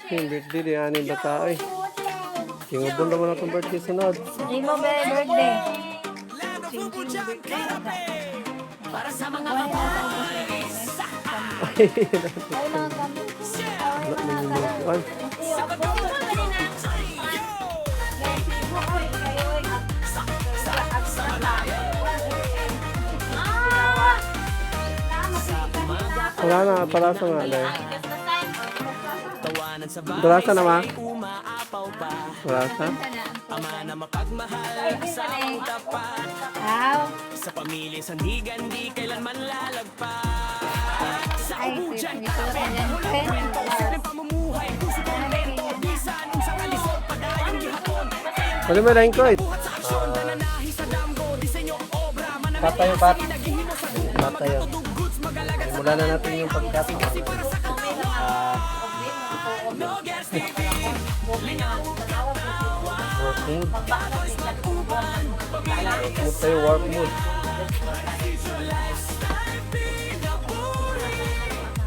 Yung birthday di ani bata ay. Yung ubon naman akong birthday sunod. Imo ba birthday? Para sa mga kaboys. Ay, Ay mga gamit. wala man yung mga kuwan. Wala na, palasa nga dahil. Tawanan sa Palasa na ma? umaapaw pa. Palasa? Ama na mapagmahal, asawang tapat. Aw. Sa pamilya sandigan, di kailanman lalagpas. Sa Ay, ubo sweet dyan, nito katabi, rin. walang kwento. Simpleng pamumuhay, puso kontento. Bisan, unsang alisod, padayong gihapon. Wala mo rin ko eh. Buhat sa aksyon, dananahi sa damgo. Disenyo, obra, mananay Patayo, na pat. sige, naghihimo sa gubat. Patayo. Matutugod, magalagat sa Simulan na natin yung pagkat. para sa Vloggers TV. Lingaw, Work mood. Work mood tayo, work mood.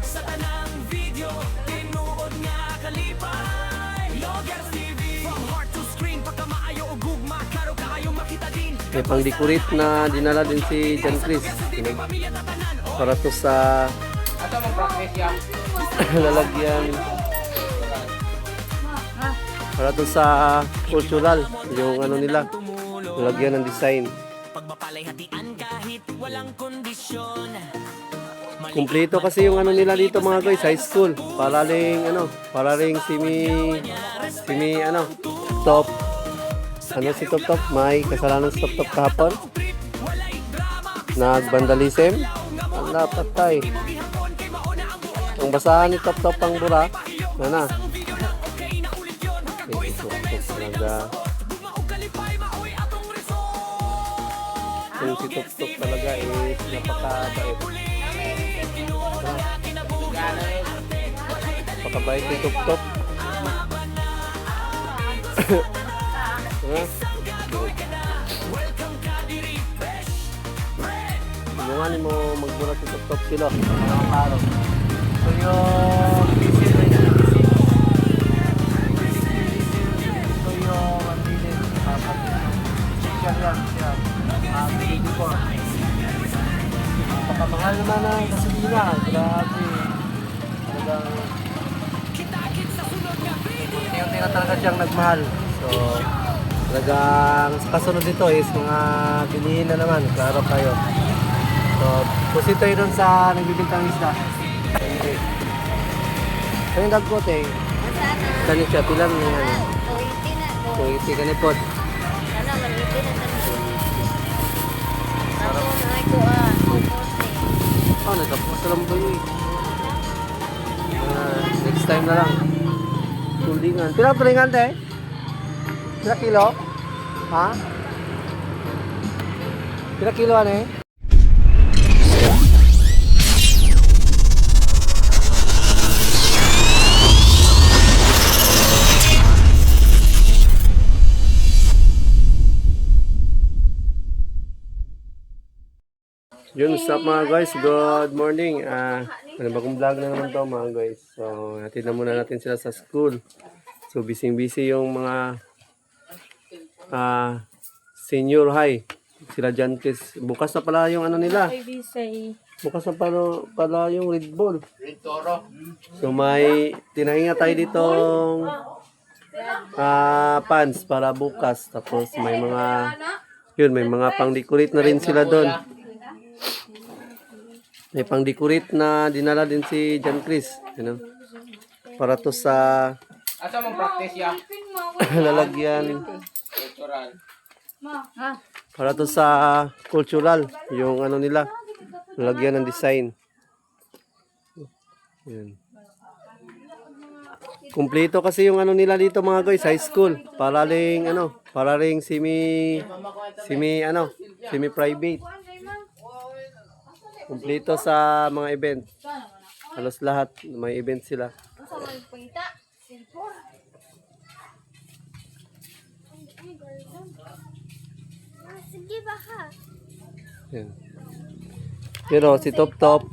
sa tanang video, tinuod nga kalipay. Vloggers TV. From heart to screen, pagkamaayo o gugma, klaro kaayo makita din. May pang-decorate na dinala din si John Chris. Para to sa lalagyan. Para to sa cultural. Yung ano nila. Lalagyan ng design. Pagmapalay hatian kahit walang kondisyon. Kumpleto kasi yung ano nila dito mga guys, high school. Para ring simi ano, top. Ano si Top Top? May kasalanan si Top Top kahapon. Nag-vandalism. Ang dapat tayo. Ang basahan ni Top Top ang bura. Nana. Talaga. Yung si Top Top talaga is napakabait. Napakabait ni Top Top. Tulungan mo magburat si Top Top kilo. So yung PC na yun. So yung mabilis. Siya yan. Siya. Mabilis po. Napakamahal naman ang gasolina. Grabe. Talagang unti-unti na talaga siyang nagmahal. So talagang sa kasunod dito is mga bilihin na naman. Klaro kayo. So pusin tayo doon sa nagbibintang isda. Ano yung dagkot eh? Kani siya, pilang yung ano? 280 na. 280 kanipot. Ano, maliti na tanong. Ako na ay ko 240. Oh, nagkapos na lang ba yun eh. Next time na lang. Tulingan. Pilang tulingan te? Pilang kilo? Ha? Pilang kilo ano eh? Yun, what's up mga guys? Good morning. Bagong vlog na naman to mga guys. So, hatid na muna natin sila sa school. So, busy yung mga senior high. Sila John Chris. Bukas na pala yung ano nila. Bukas na pala yung Red Bull. So, may tinahinga tayo ditong pants para bukas. Tapos, may mga pang-decorate na rin sila doon. May pang-decorate na dinala din si John Chris. You know? Para to sa Asa mong practice ya? lalagyan. Cultural. Para to sa cultural. Yung ano nila. Lalagyan ng design. Yan. Kumpleto kasi yung ano nila dito mga guys, high school. Para ring semi private. Kumpleto sa mga event. Halos lahat may event sila. Sige baka. Yan. Pero si Top Top,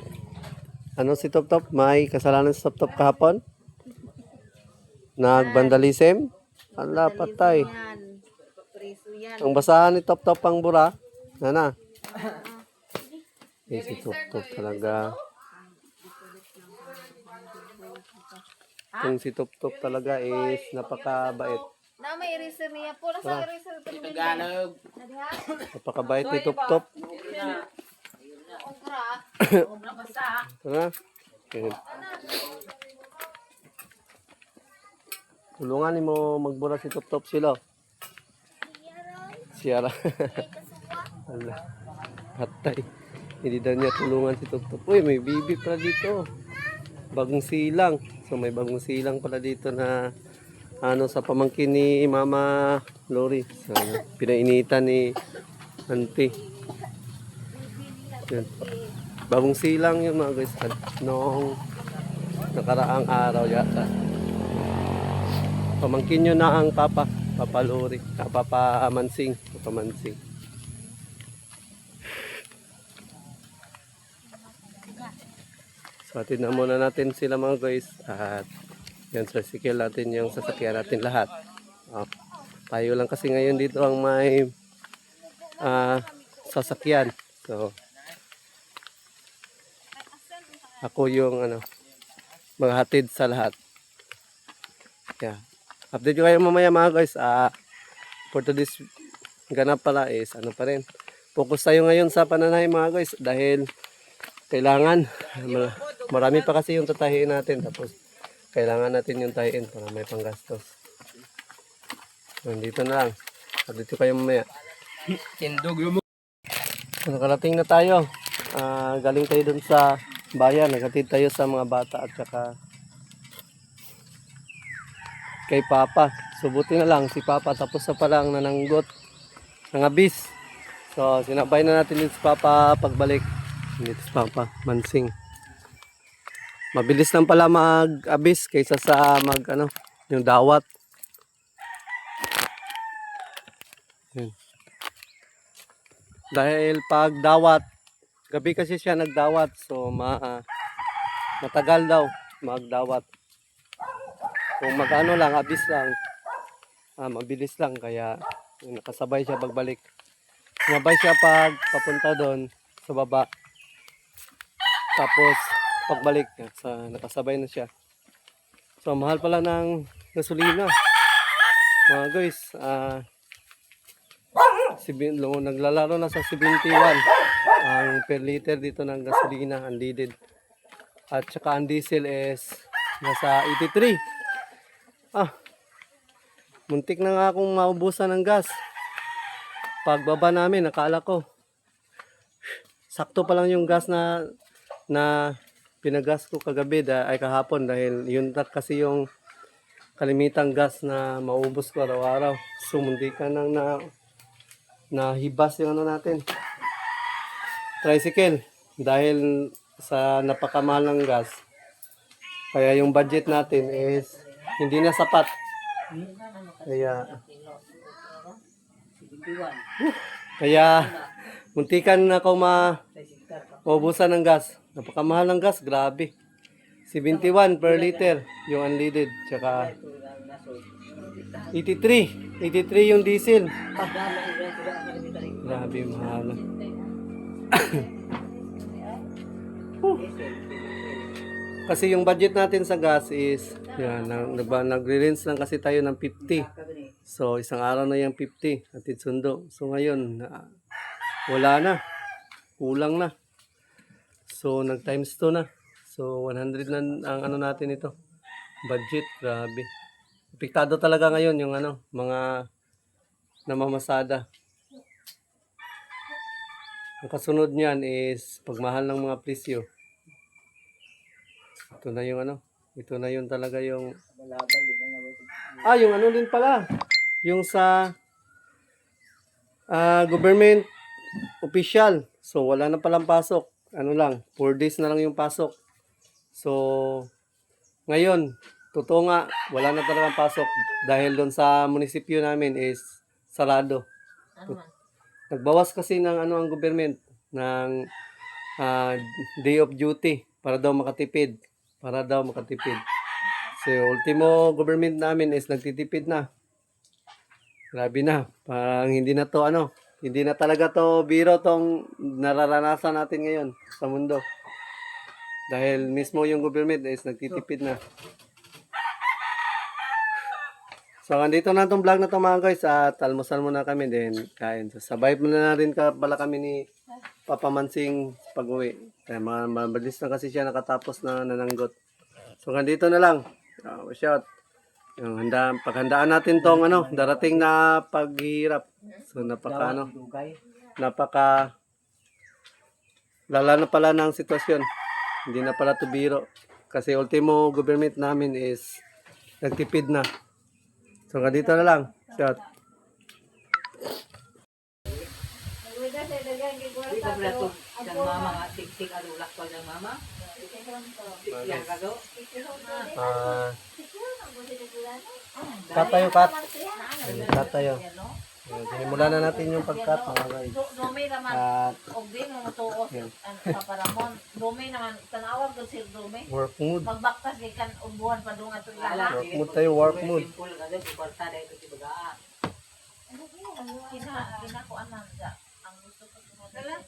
may kasalanan si Top Top kahapon? Nag-vandalism? Ala, patay. Yan. Preso yan. Ang basahan ni Top Top ang bura. Nana. Eh, si Top Top talaga. Yung si Top Top talaga is napakabait. Na may eraser niya po. Nasa eraser ito. Tagalog. Nadiha? Napakabait ni Top Top. Ogra. Tara. Okay. Tulungan mo magbura si Top Top sila. Siyara. Ala. Hatay. Hindi daw niya tulungan si Top Top. Uy, may bibi pala dito. Bagong silang. So may bagong silang pala dito na sa pamangkin ni Mama Lori. So, pinainitan ni Auntie. Yan. Bagong silang yun mga guys. Noong nakaraang araw yata. Pamangkin nyo na ang Papa Lori. Papa Mansing. So, atin na muna natin sila mga guys. At yan, tricycle natin yung sasakyan natin lahat. Tayo lang kasi ngayon dito ang may sasakyan. So, ako yung maghatid sa lahat. Yeah. Update ko kayo mamaya mga guys. For today's ganap pala is pa rin. Focus tayo ngayon sa pananahe mga guys. Dahil kailangan marami pa kasi yung tatahiin natin. Tapos kailangan natin yung tahiin para may panggastos. So, dito na lang. Update ko kayo mamaya. Tindog yung So, nakarating na tayo. Galing tayo dun sa bayan. Naghatid tayo sa mga bata at saka kay Papa. So buti na lang si Papa tapos na palang nananggot ng abis. So sinabay na natin dito si Papa pagbalik. Dito si Papa Mansing. Mabilis lang pala mag-abis kaysa sa yung dawat. Yun. Dahil pag dawat, gabi kasi siya nagdawat. So matagal daw magdawat. Kung lang, abis lang, mabilis lang, kaya nakasabay siya pagbalik. Sumabay siya pag papunta doon sa baba. Tapos pagbalik, nakasabay na siya. So mahal pala ng gasolina. Mga guys, naglalaro na sa 71 ang per liter dito ng gasolina, unleaded. At saka ang diesel is nasa 83. Muntik na nga akong maubusan ng gas. Pagbaba namin, nakala ko sakto pa lang yung gas na pinagas ko kagabi kahapon dahil yun kasi yung kalimitang gas na maubos ko araw-araw. So muntikan nang nahibas yung natin. Tricycle dahil sa napakamahal ng gas. Kaya yung budget natin is hindi na sapat. Kaya muntikan na ako maubusan ng gas. Napakamahal ng gas, grabe. 71 per liter yung unleaded. Tsaka 83 yung diesel. Grabe, mahal. Kasi yung budget natin sa gas is nagre-rinse lang kasi tayo ng 50. So isang araw na yung 50 atid sundo. So ngayon wala na. Kulang na. So nag times 2 na. So 100 na ang natin ito. Budget, grabe. Apektado talaga ngayon yung mga namamasada. Ang kasunod niyan is pagmahal ng mga presyo. Ito na yung ito na yung talaga yung yung din pala. Yung sa government official. So wala na palang pasok. 4 days na lang yung pasok. So ngayon, totoo nga, wala na talagang pasok dahil doon sa munisipyo namin is sarado. Nagbawas kasi ng ang government ng day of duty para daw makatipid. So Kasi ultimo government namin is nagtitipid na. Grabe na. Parang hindi na to ano. Hindi na talaga to biro tong nararanasan natin ngayon sa mundo. Dahil mismo yung government is nagtitipid na. So, andito na itong vlog na to mga guys at almusal muna kami din kain. So, sabay muna na rin pala kami ni Papa Mansing pag-uwi. Kaya mabilis na kasi siya nakatapos na nananggot. So, andito na lang. Shout. Yung paghandaan natin tong ano, darating na paghihirap. So, napaka lala na pala ng sitwasyon. Hindi na pala to biro. Kasi ultimo government namin is nagtipid na. So, dito na lang. Shot. Di ba pala ito ng mama nga, tik-tik alulak pa ng mama? Tik-tik ka do? Katayo, kat. Katayo. Sinimulan na natin yung pagkat, mga guys. Dumi naman. At Og din mo tuos ang paparamon. Dumi naman tanawag ko si Dumi. work mood. Magbaktas di kan ubuhan pa dunga to lala. Work mood tayo, work mood. Simple ka do, kuparta na ito si bagaa. Kina ko anan sa ang gusto ko dala.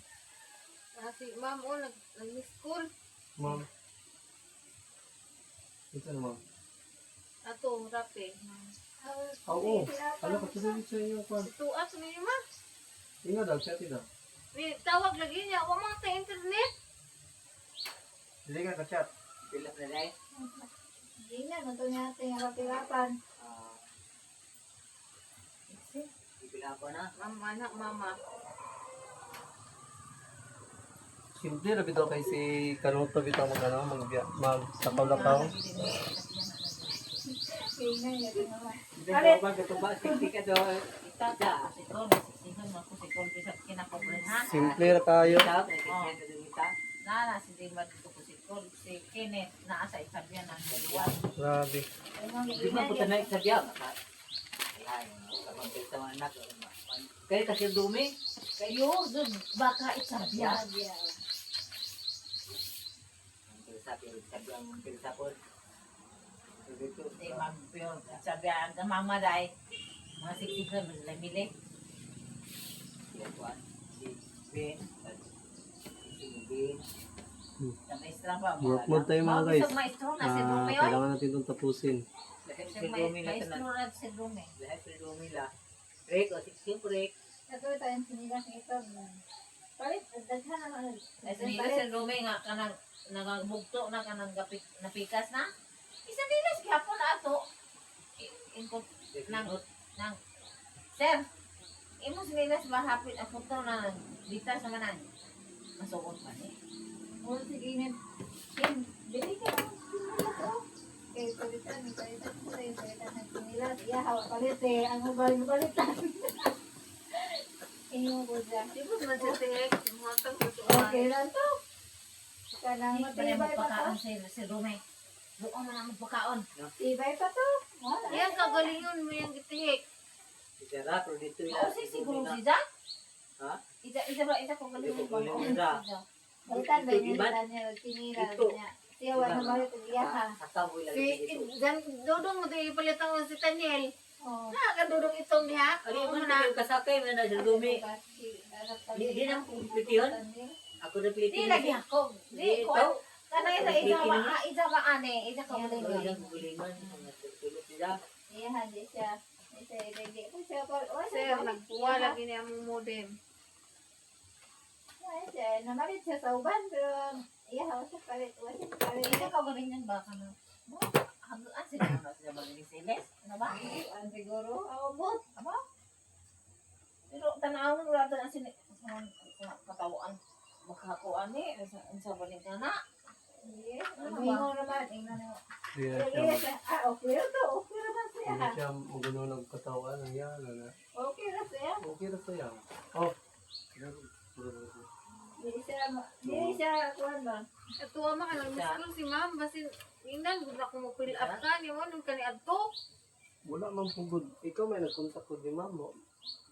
Kasi ma'am o nag-school Ma'am. Ito na, ma'am. ato rapi. Oo. Ano ka tuloy sa inyo, kwan? Tuas niyo ma. Tingnan daw, chat daw. Tawag lagi niya wa man ta internet. Hindi ka ka-chat. Pilap na dahil. Di na nato niya ting rapi-rapan. Ipila ko na. Mama anak mama. Simple na bitaw kay si Kanuto bitaw magsakaw-lakaw. Ito ba ito ba? Tik-tik ka do. Itata si Ton, si Ton ako si Ton bisa kinakobren ha. Simple ra kayo. Ita, nakikita do ita. Nana si Dimad ko si Ton, si Kenneth naa sa Isabela ng Dalawan. Grabe. Di ba po tanay sa biya? Ay, kapag kita mga anak. Kaya kasi dumi. Kayo dun baka Isabela. Ang pilsa po. Dito. Di magpyo Isabela ang mama dai. Mga sikikan mo sila mili. Si Ben. Si Ben. Sa maestra pa. Work mode tayo mga guys. Isang maestro na si Dume oy. Kailangan natin itong tapusin. Isang maestro na si Dume. Lahat sa dumi la. Break o 16 break. Ito tayong sinilas ito. Palit, daghan naman. Ay, sinilas si Dume nga kanang nagabugto na kanang napikas na. Isa nilas gihapon na ato. Input nang sir, imo sinilas mahapit ang photo na dita sa manan. Masuot pa ni. O sige ni. Dili ka lang sinilas o. Kay palitan ni palitan ng sinilas. Iya hawak palit eh. Ang balitan. Imo ko dyan. Di ba man siya tingek? Okay lang to. Kanang matibay pa to. Si Rome. Doon mo na magpakaon. Tibay pa to. Yan kagalingon mo yung gitihik. Isara pero dito Oo, siguro si Jack. Ha? Isa ko galingon ba? Balitan ba yung nila niya, tinira niya. Siya wala balik ang iyaha. Kataboy lang. Dodong mo ito ipalitan ko si Taniel. Nakakadudong itong niya. Ano mo na yung kasakay mo na sa dumi. Hindi na kumpliti yun. Ako na pliti. Di lagi ako. Di ko. Kanay sa isa ka ane. Isa ka mo Ano din. yung gulingan? Tulog sila. Iyahan di siya. Isa ilagay ko siya. Sir, nagpuwa lagi niya mong modem. Siya, namalit siya sa uban. Pero iyahaw siya palit. Isa ka ba rin yan ba? Hanggang sila na sila magaling siles. Ano ba? Siguro. Bot. Aba? Pero tanawin mo natin ang katawan. Makakuan eh. Sa balik ka na. Yes. Ano naman? Yes, Okay na to. Okay naman siya. hindi siya magulo ng katawan. Ayan, Okay na siya. okay na siya. Oh. Hindi siya, kuhan ba? Atuwa man, alam mo school si ma'am, basin, ingnan, gusto ko mo fill up ka, niyo mo, nung kani adto. Wala man pugod. Ikaw may nagkontak ko di ma'am mo.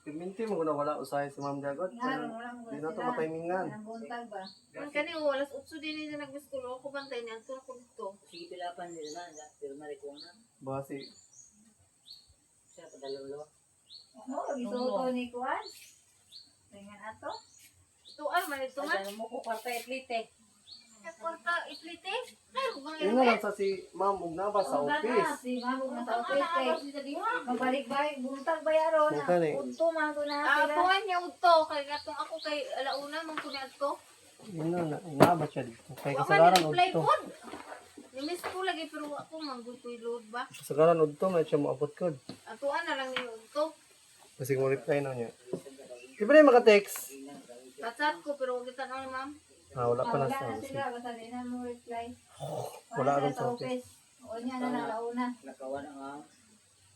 Piminti mo na wala usahay si Ma'am Jagot. Di na to matimingan. Buntag ba? Ang kani walas utso din na nagmiskulo ko bantay niya to ko dito. Sige pilapan nila na. Pero marikunan. Basi. Siya padalo-lo. Mo, gisuto ni Kuan. Dengan ato. Tuan man ito man. Ano mo ko kwarta itlite. Kwarta iplite. Ay, bang Ino lang sa si Ma'am ug naba sa office. Si Mamo na sa Ang office anak kay. si diha. Magbalik-balik, buntag bayaron. Buntag eh. Unto man ko na Ah, sila. tuan niya udto kay gatong ako kay alauna man ko niadto. Ino na naba siya dito. Kay Wa man kasagaran reply udto. pod. Ni-miss ko lagi pero ako manggod ko load ba. Kasagaran udto may siya moabot kod. Atuan na lang ni udto. Kasi mo reply na niya. Di ba na yung maka-text? Chat ko pero wag kita na ma'am. Wala pa na Wala sa na sila, basta di na mo reply. Wala rin sila sa office. O niya na nalauna. Nakawan ang ang.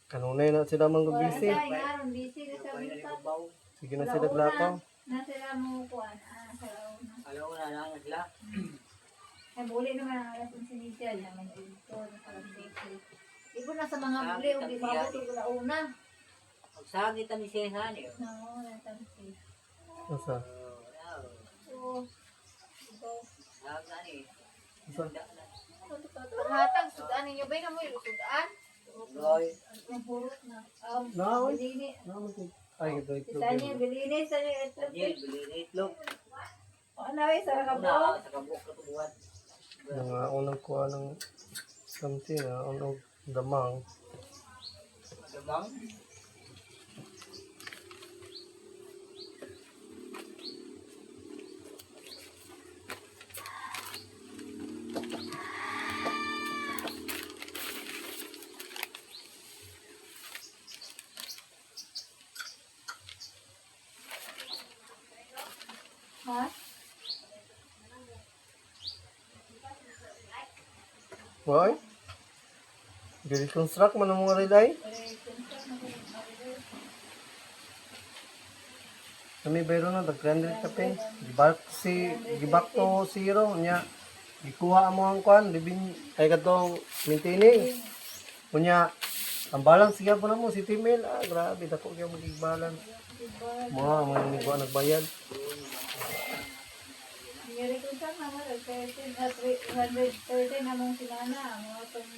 Kanunay na sila mang Wala busy. siya, ngaron, busy na sa buntag. Sige na sila glakaw. Na sila mo kuan, sa launa. Alaw na lang sila. Ay, buli naman ang alas ng sinidyan naman dito, nakalang-busy. Ibo na sa mga buli, o di ba ito launa. Magsagit ang misehan eh. No, natansi. Asa? So, Sagan eh. Asa? Hatag sudan ninyo ba na mo yung sudan? Loy. ang purot na. Naoy. Bilini. Ay, ito ito. Sa niya, bilini, sa niya, ito. Daniel, bili na itlog. Ano eh, sa Una, kabaw. sa kabuk katubuan. Mga unang kuha ng something, unang damang. Dabang. Ha? Why? Construct man ang mga relay? Kami bayro na, tag-300 ka pe. Gibak to zero niya. Gikuha mo ang kwan, libing, ay katong maintaining. Kunya, ang balance siya po na mo, si Timel. Grabe, dako kaya mag-balance. Mga nagbayad. Ngeri ko sa naman, 130 namang sinana. Mga itong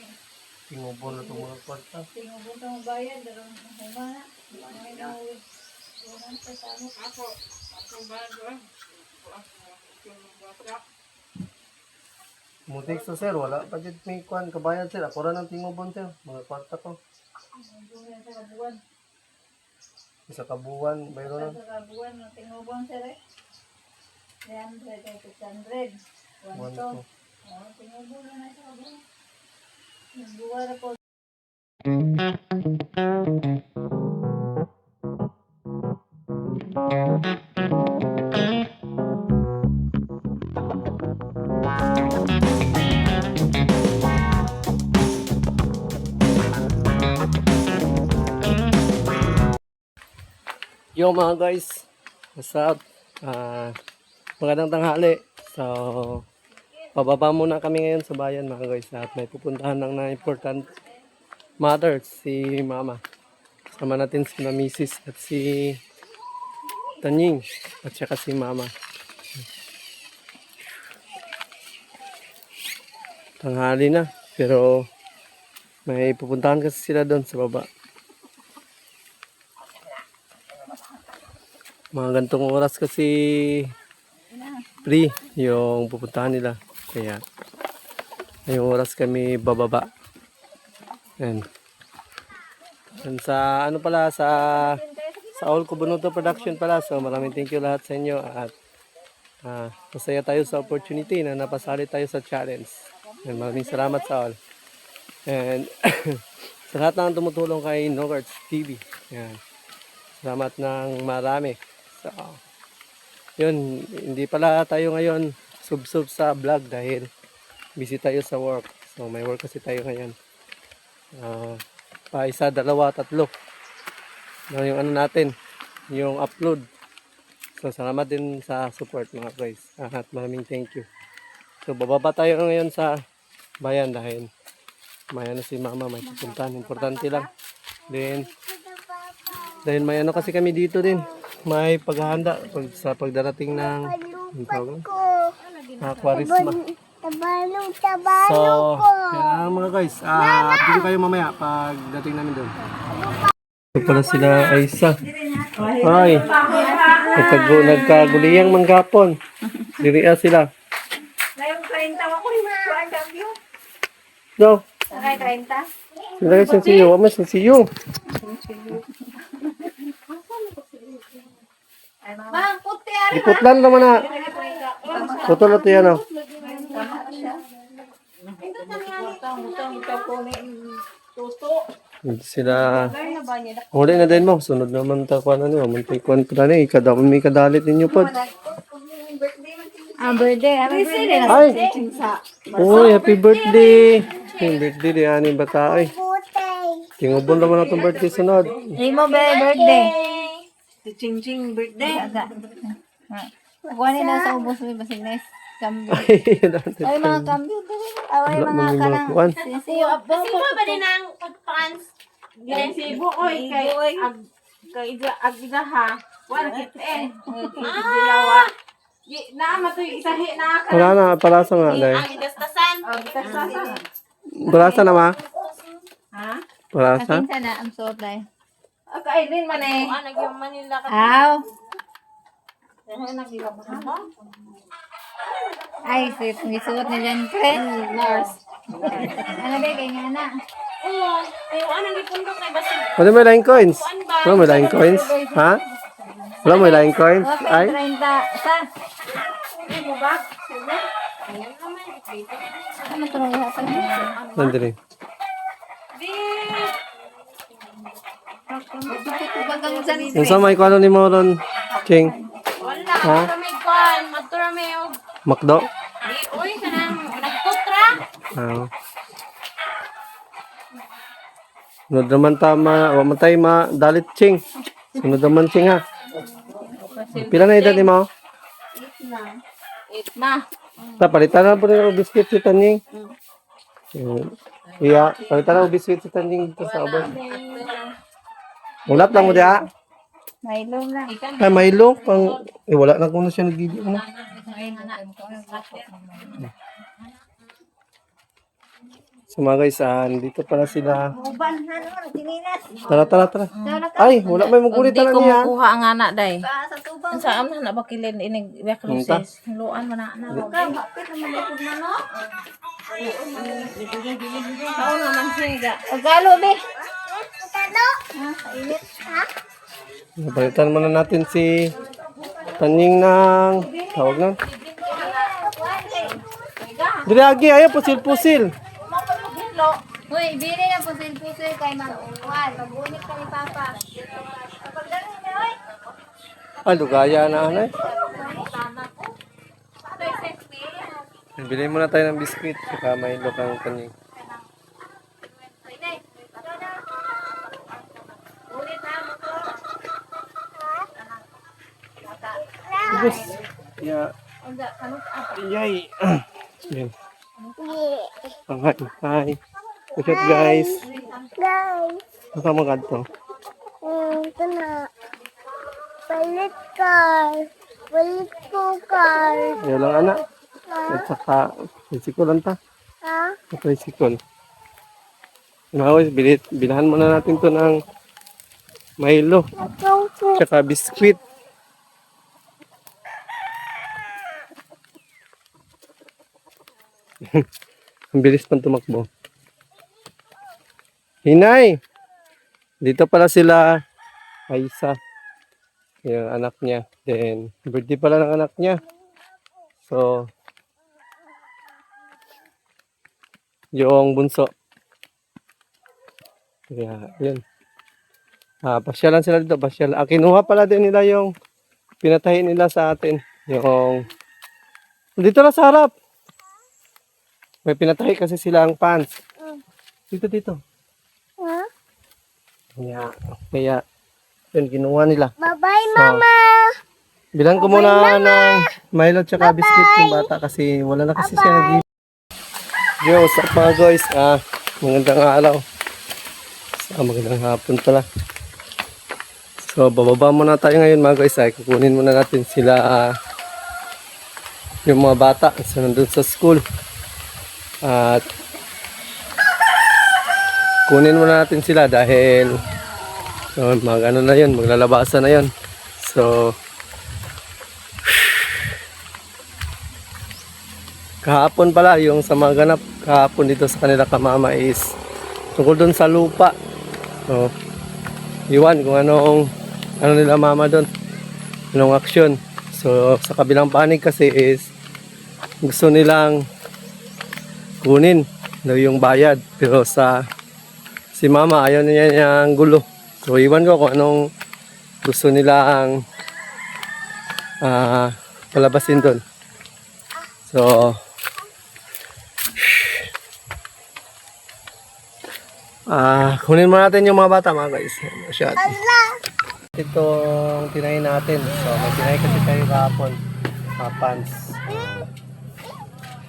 Tingubo na itong mga kwarta. tinubong sa mga bayad, darong humana. May nauwi. Huwag sa tamo. Mutik sa sir, wala pa dyan may kwan, kabayad sir. Ako rin ang tingubon sir, mga kwarta ko. Sa kabuan. Isa kabuwan, bayro na. Sa kabuan, tinubong sila eh. 300 ay 600. 1 One to. to. Tinubong na sa kabuan. Nagbuwar ako. Yo mga guys, what's up? Magandang tanghali. So, pababa muna kami ngayon sa bayan mga guys. At may pupuntahan ng na important matters si Mama. Sama natin si na Mrs. at si Tanying at saka si Mama. Tanghali na, pero may pupuntahan kasi sila doon sa baba. Mga gantong oras kasi free yung pupuntahan nila. Kaya ngayong oras kami bababa. Yan. Yan sa ano pala sa All Kubunuto Production pala. So maraming thank you lahat sa inyo at masaya tayo sa opportunity na napasali tayo sa challenge. And maraming salamat sa all. And sa lahat ng tumutulong kay Nogarts TV. Yan. Salamat ng marami. So, yun, hindi pala tayo ngayon sub-sub sa vlog dahil busy tayo sa work. So, may work kasi tayo ngayon. Pa isa, dalawa, tatlo. Yung ano natin, yung upload. So, salamat din sa support mga guys. At maraming thank you. So, bababa tayo ngayon sa bayan dahil may ano si Mama, may pupuntahan. Importante lang. Then may ano kasi kami dito din. May paghahanda sa pagdarating ng ang tawag Kwaresma. So, yan mga guys. Dito kayo mamaya pagdating namin doon. Ito pala sila Aisa. Ay, nagkaguliyang manggapon. Diriya sila. Ngayong 30 ako rin ang cambio. No, Sakay 30. sila yung sensiyo. Wala mas sensiyo. Mang, puti ari. Iputlan naman na. Putol ito yan, oh. Hindi sila. Huli na din mo. Sunod naman takuan ano. Mantikwan pa na eh. May kadalit ninyo po. Birthday. Happy birthday. Ay! Uy, happy birthday! Happy birthday di ani bata ay. Tingubon naman na itong birthday sunod. Imo birthday. Si Ching Ching birthday. Kuha nila sa ubos mo basines. Cambio. Ay mga cambio dali. Ay Wala mga man yung kanang. kuwan. Sisiyo. Kasi mo ba din ang pagpans? Sibo oy kay agda ha. Wan kit dilawa. Na matoy isahi na Wala na, palasa nga. Dahil. ang gastasan. Palasa na ma? Ha? Palasa? Kinsa na ang suot dai. Kailin man eh. Ano yung Manila ka? Aw. Ay, suot ni Jan Pre. Nurse. Ano ba kay nga na? Oo. Ayo ano ni pundo kay basig. Wala may line coins? Wala may line coins? Ha? Wala may line coins? Okay, Ay? 30 sa. Mo ba? Ayan naman. Ano to nga sa? Nandun eh. Bagang Jan Yung sa may kwano ni Moron, Ching? Wala. Ha? Kami kon. Matura may og. Makdo? Di oy kanang nagtutra. Sunod naman tama, wamatay ma, dalit Ching. Sunod naman Ching ha. Pila na edad ni mo? Na. Palitan na po rin ang biscuit si Tanying. Iya, palitan na ang biscuit si Tanying dito sa abas. Ulat lang mo diya. Milo na. Ay, Milo. Wala na kung na siya nagdidi. Ano? So mga guys, dito pala sila. Uban na naman, tinilas. Tara. Ay, wala may magulit na niya. Kuha ang anak day. Sa tubang. Sa amna na bakilin inig bakruses. Luan man na. Bakit naman ito na no? Sao naman siya. Agalo be. Agalo. Init ha? Palitan muna natin si Tanying ng tawag na. Diragi, ayaw, pusil-pusil. Uy, bili na pusil-pusil kay Mag-uwan. Mag-unik ka ni Papa. Pagdali na, uy. Ay, lugaya na, anay. Bili muna tayo ng biscuit, saka Milo kang Tanying. Bus. Yeah. Yay. Yan. Hi. What's up, guys? Maka mo kadto? Ito na. Palit ko car. Ayaw lang, anak. At saka, tricycle lang ta. Ha? Tricycle. Nawis, bilahan muna natin to ng Milo. Tsaka biskuit. Ang bilis pang tumakbo. Hinay! Dito pala sila Aisa. Yung anak niya. Then, birthday pala ng anak niya. So, yung bunso. Kaya, yun. Pasyalan sila dito. Pasyalan. Kinuha pala din nila yung pinatahin nila sa atin. Yung, dito na sa harap. May pinatahi kasi sila ang pants. Dito. Ha? Kaya, yun, ginawa nila. Bye-bye, So, Mama. bilang ko muna ng Milo tsaka biscuit yung bata kasi wala na kasi siya nag. Yo, what's up mga guys? Magandang araw. So, Magandang hapon pala. So, bababa muna tayo ngayon mga guys. Ay, kukunin muna natin sila yung mga bata sa nandun sa school. At kunin muna natin sila dahil mag ano na yun, maglalabasan na yun. So, kahapon pala yung sa mga ganap kahapon dito sa kanila kamama is tungkol dun sa lupa. So, iwan kung ano nila mama doon, anong aksyon. So sa kabilang panig kasi is gusto nilang kunin daw yung bayad, pero si mama ayaw niya niyang gulo. So iwan ko kung anong gusto nilang palabasin doon. So kunin mo natin yung mga bata mga guys. Shot. Itong tinayin natin. So may tinayin kasi tayo kahapon. Pants.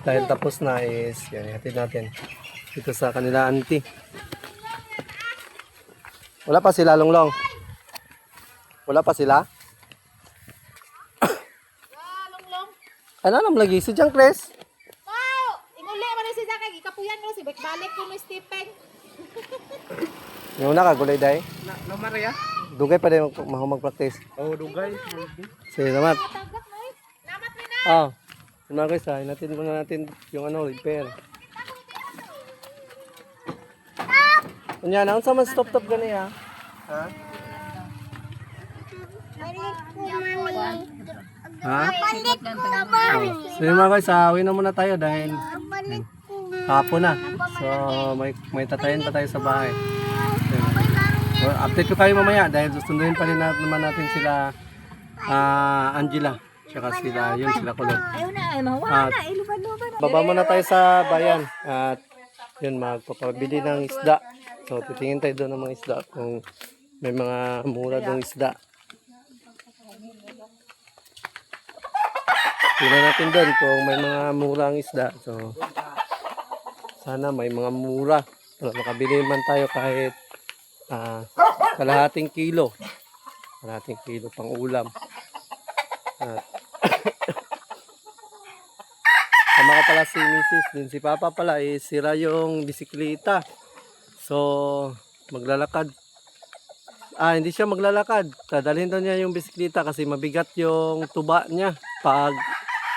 Dahil tapos na is yan, hatid natin dito sa kanila auntie. Wala pa sila Longlong? Wala pa sila? Longlong. Ano naman lagi? Si Jang Cres? Wow! Inguli man si Zaka gikapuyan ko si balik ko ni Stephen. Yung una ka gulay day? No Maria? Dugay pa din mag-practice. Oh, dugay. Sige, salamat. Namat ni na. Mga guys, natin muna natin yung repair. Kunya na, unsa man stop-top gani ha? Ha? Ha? So yun mga guys, uwi na muna tayo dahil hapon na. So may tatayin pa tayo sa bahay. So, update ko kayo mamaya dahil susunduin pa rin naman natin sila Angela. Tsaka sila Kulot. Ayaw na, ay mahuwa na, iluban-luban. Baba muna tayo sa bayan at yun magpapabili ng isda. So titingin tayo doon ng mga isda kung may mga mura doong isda. Tingnan natin doon kung may mga murang isda. So sana may mga mura para makabili man tayo kahit kalahating kilo pang ulam. At sama ka pala si Mrs. Din si Papa pala sira yung bisikleta. So maglalakad. Hindi siya maglalakad. Dadalhin daw niya yung bisikleta kasi mabigat yung tuba niya pag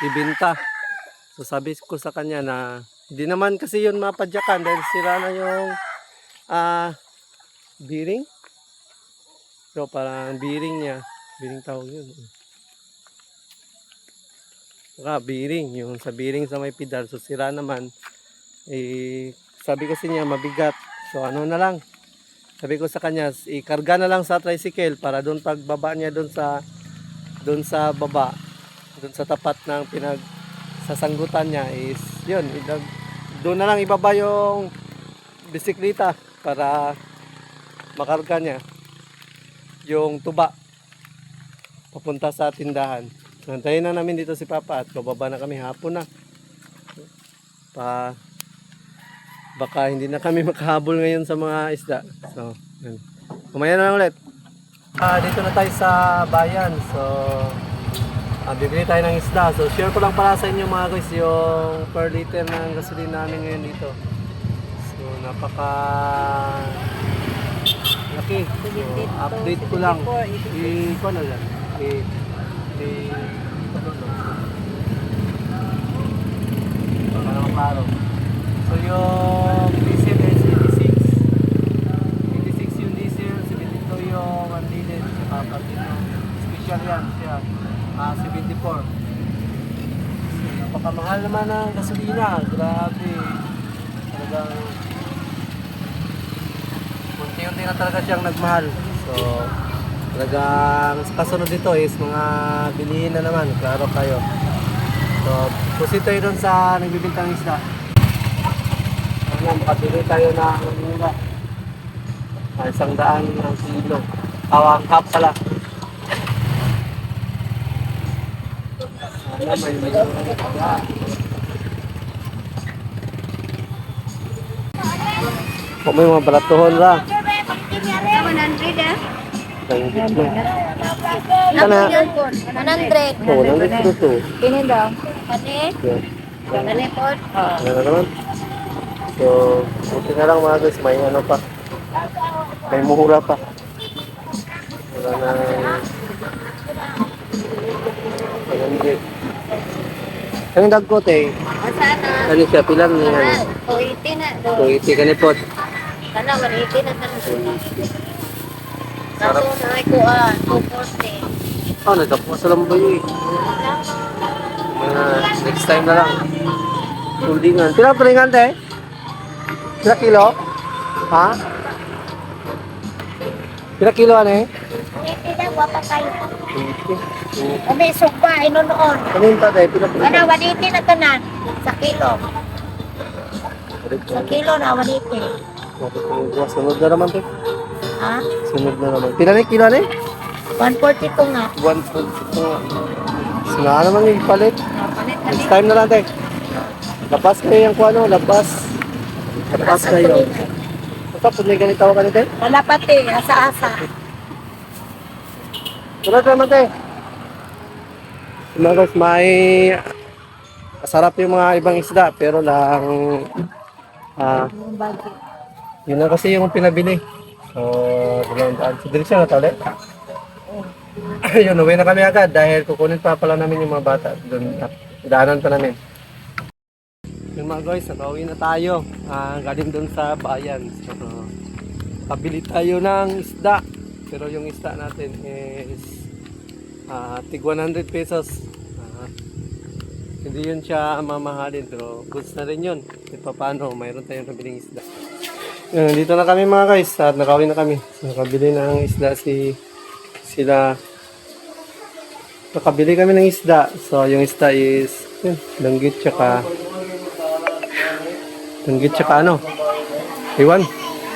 ibenta. So sabi ko sa kanya na hindi naman kasi yun mapadyakan dahil sira na yung bearing. So parang bearing niya. Bearing tawag yun. Bearing. Yung sa bearing sa may pedal. So sira naman. Sabi kasi niya mabigat. So ano na lang. Sabi ko sa kanya, ikarga na lang sa tricycle para doon pagbaba niya doon sa baba. Doon sa tapat ng sasanggutan niya is yun. Doon na lang ibaba yung bisikleta para makarga niya yung tuba papunta sa tindahan. Nantayin na namin dito si Papa at bababa na kami, hapon na. Baka hindi na kami makahabol ngayon sa mga isda. So, yun. Kumaya na lang ulit. Dito na tayo sa bayan. So, bibili tayo ng isda. So, share ko lang para sa inyo mga guys yung per liter ng gasolina namin ngayon dito. So, napaka laki. So, update ko lang. Iko na yan. So yung diesel is 86 yung diesel, 72 yung unleaded, pati yung special yan siya, 74. So, napakamahal naman ng gasolina, grabe. Talagang unti-unti na talaga siyang nagmahal. So talagang kasunod dito is mga bilihin na naman, klaro kayo. So pusit tayo doon sa nagbibintang isda. Makabili tayo ng mura. 100 ang kilo. Ang half pala. Sana may mura ng isda. Kung may mga balatuhon lang. Langgit na. Kana? 100. Oo, langgit ko to. Kini daw. Yan. Kani po. Ano na naman? So, buti na lang mga guys, may ano pa. May muhura pa. Wala na. Langgit. Ang dagkote, Sana. ano siya, pilang niya. Mahal. 280 na. So, iti ka ni Pot. Kana 180 na sana. Sarap. Kaso na ay kuha. 240. Oh, nagkapusa lang ba yun eh. Mga next time na lang. Tuldingan. Pila tulingan te? Pila kilo? Ha? Pila kilo ano eh? Hindi na wapa kayo. 80. Kami sugba, inonoon. Kanin ta te? Pila Ano, kilo? 180 na tanan. Sa kilo. Sa kilo na, 180. Sunod na naman te. Ha? Sunod na naman. Pila na kilo ano eh? 142 nga. 1.2 nga. Sina naman yung palit. Palit Next time na lang te. Labas kayo yung kuano, labas. Labas kayo. Tapos may ganito ako kanite. Malapati, asa-asa. Sunod naman te. Mga guys, may masarap yung mga ibang isda pero lang yun lang kasi yung pinabili. So, so direksyon na tali. Yun, uwi na kami agad dahil kukunin pa pala namin yung mga bata. Doon, daanan pa namin. Yung mga guys, nakauwi na tayo. Galing doon sa bayan. So, pabili tayo ng isda. Pero yung isda natin is tig 100 pesos. Hindi yun siya mamahalin pero goods na rin yun. Kahit pa paano, mayroon tayong nabiling isda. Yun, dito na kami mga guys at nakauwi na kami. So, nakabili ng isda sila. Nakabili kami ng isda. So yung isda is yun, langgit tsaka ano. Iwan.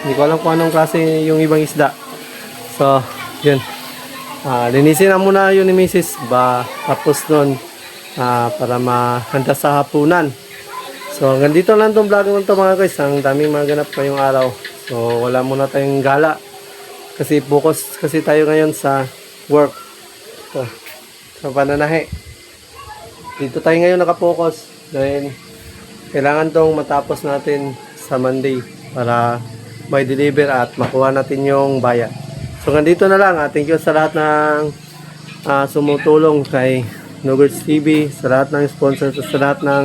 Hindi ko alam kung anong klase yung ibang isda. So yun. Linisin na muna yun ni Mrs. Tapos nun para mahanda sa hapunan. So hanggang dito lang itong vlog nito mga guys. Ang daming mga ganap ngayong araw. So wala muna tayong gala. Kasi focus kasi tayo ngayon sa work. So, sa pananahe. Dito tayo ngayon nakapokus dahil kailangan tong matapos natin sa Monday para may deliver at makuha natin yung bayad. So nandito na lang. Thank you sa lahat ng sumutulong kay Nogers TV, sa lahat ng sponsors, sa lahat ng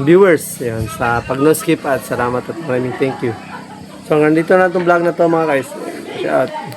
viewers yan, sa pag-no-skip at salamat at maraming thank you. So nandito na itong vlog na to mga guys. Shout out.